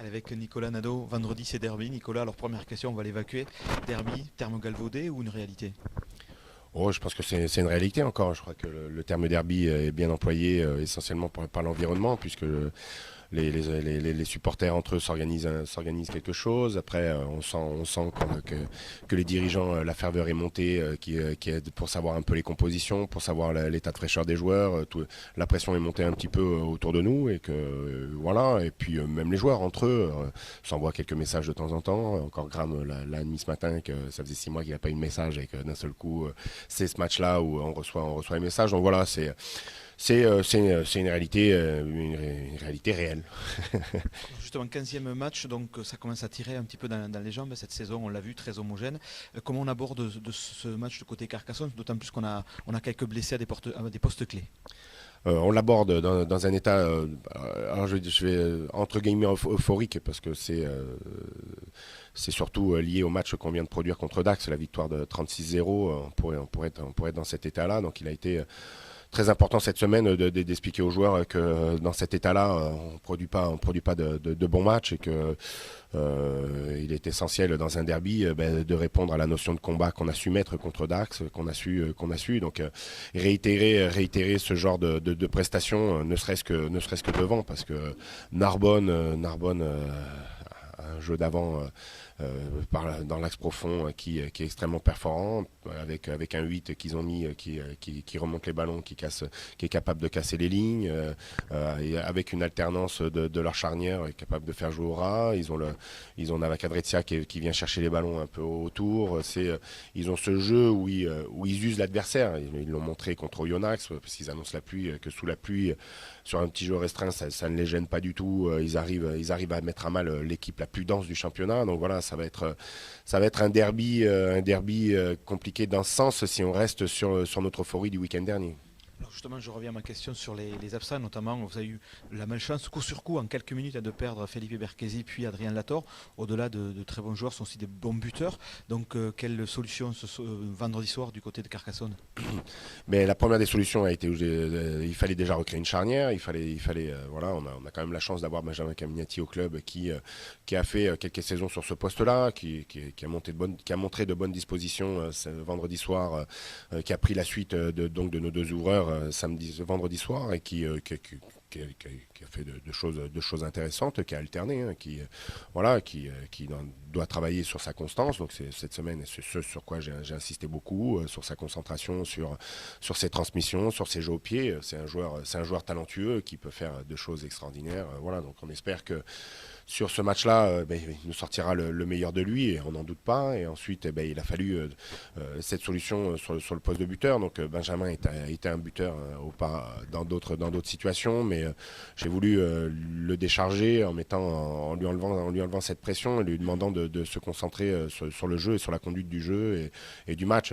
Avec Nicolas Nadeau, vendredi c'est derby. Nicolas, alors première question, on va l'évacuer. Derby, terme galvaudé ou une réalité? Oh, je pense que c'est une réalité encore. Je crois que le terme derby est bien employé essentiellement par l'environnement, puisque les supporters entre eux s'organisent quelque chose. Après, on sent que les dirigeants, la ferveur est montée, qui est pour savoir un peu les compositions, pour savoir l'état de fraîcheur des joueurs. La pression est montée un petit peu autour de nous et que voilà. Et puis même les joueurs entre eux s'envoient quelques messages de temps en temps. Encore Graham l'a admis ce matin que ça faisait 6 mois qu'il n'a pas eu de message et que d'un seul coup, c'est ce match-là où on reçoit les messages. Donc voilà, c'est une réalité réelle. Justement, 15e match, donc ça commence à tirer un petit peu dans les jambes cette saison, on l'a vu, très homogène. Comment on aborde de ce match de côté Carcassonne, d'autant plus qu'on a quelques blessés à des postes clés? On l'aborde dans un état, alors je vais entre guillemets euphorique parce que c'est surtout lié au match qu'on vient de produire contre Dax, la victoire de 36-0. On pourrait être dans cet état-là. Donc il a été très important cette semaine d'expliquer aux joueurs que dans cet état-là, on produit pas de bons matchs et que il est essentiel dans un derby de répondre à la notion de combat qu'on a su mettre contre Dax, qu'on a su. Donc réitérer ce genre de prestations, ne serait-ce que devant, parce que Narbonne un jeu d'avant dans l'axe profond qui est extrêmement perforant, avec un 8 qu'ils ont mis qui remonte les ballons, qui est capable de casser les lignes, et avec une alternance de leur charnière capable de faire jouer au ras. Ils ont Navakadretsia qui vient chercher les ballons un peu autour. Ils ont ce jeu où ils usent l'adversaire. Ils l'ont montré contre Oyonnax, parce qu'ils annoncent la pluie, que sous la pluie, sur un petit jeu restreint, ça ne les gêne pas du tout. Ils arrivent à mettre à mal l'équipe la plus dense du championnat. Donc voilà, ça va être un derby compliqué dans ce sens si on reste sur notre euphorie du week-end dernier. Alors justement, je reviens à ma question sur les absents, notamment, vous avez eu la malchance, coup sur coup, en quelques minutes, de perdre Felipe Berchesi puis Adrien Lator. Au-delà de très bons joueurs, ce sont aussi des bons buteurs. Donc, quelle solution vendredi soir du côté de Carcassonne? Mais la première des solutions a été, il fallait déjà recréer une charnière. Voilà, on a quand même la chance d'avoir Benjamin Caminati au club qui a fait quelques saisons sur ce poste-là, qui a montré de bonnes dispositions ce vendredi soir, qui a pris la suite donc de nos deux ouvreurs vendredi soir et qui a fait de choses intéressantes, qui a alterné, hein, qui doit travailler sur sa constance. Donc cette semaine, c'est ce sur quoi j'ai insisté beaucoup, sur sa concentration, sur ses transmissions, sur ses jeux au pied. C'est un joueur talentueux qui peut faire de choses extraordinaires. Voilà, donc on espère que sur ce match-là, il nous sortira le meilleur de lui, et on n'en doute pas. Et ensuite, il a fallu cette solution sur le poste de buteur. Donc Benjamin était un buteur dans d'autres situations, mais j'ai voulu le décharger en lui enlevant cette pression et lui demandant de se concentrer sur le jeu et sur la conduite du jeu et du match.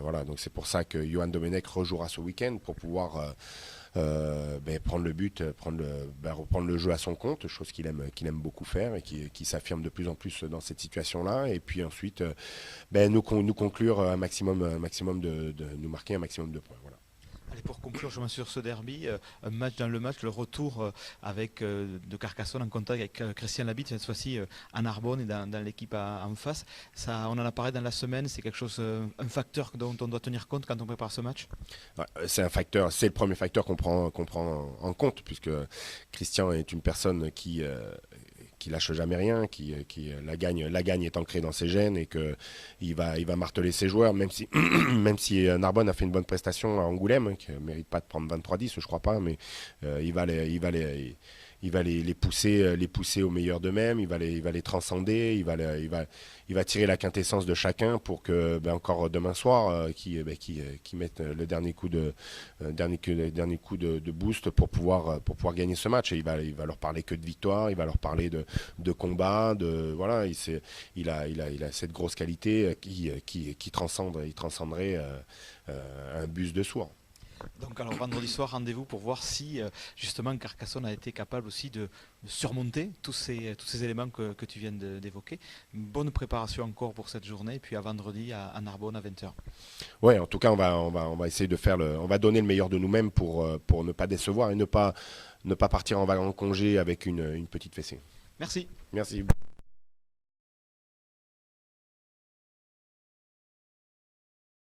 Voilà, donc c'est pour ça que Johan Domenech rejouera ce week-end pour pouvoir prendre le but, reprendre le jeu à son compte, chose qu'il aime beaucoup faire et qui s'affirme de plus en plus dans cette situation-là. Et puis ensuite, nous conclure nous marquer un maximum de points. Voilà. Allez, pour conclure, je m'assure ce derby, un match dans le match, le retour avec de Carcassonne en contact avec Christian Labitte, cette fois-ci à Narbonne et dans l'équipe en face. Ça, on en a parlé dans la semaine, c'est quelque chose, un facteur dont on doit tenir compte quand on prépare ce match? Ouais, c'est le premier facteur qu'on prend en compte, puisque Christian est une personne qui lâche jamais rien, qui la gagne est ancrée dans ses gènes, et que il va marteler ses joueurs, même si Narbonne a fait une bonne prestation à Angoulême, hein, qui ne mérite pas de prendre 23-10, je crois pas, mais il va les pousser au meilleur d'eux-mêmes, il va les transcender, il va tirer la quintessence de chacun pour que encore demain soir, qui mettent le dernier coup de boost pour pouvoir gagner ce match. Et il va leur parler que de victoire, il va leur parler de combat, voilà, il a cette grosse qualité qui transcenderait un bus de soir. Donc alors vendredi soir, rendez-vous pour voir si justement Carcassonne a été capable aussi de surmonter tous ces éléments que tu viens d'évoquer. Une bonne préparation encore pour cette journée, et puis à vendredi à Narbonne à 20h. Ouais, en tout cas, on va essayer on va donner le meilleur de nous-mêmes pour ne pas décevoir et ne pas partir en congé avec une petite fessée. Merci. Merci.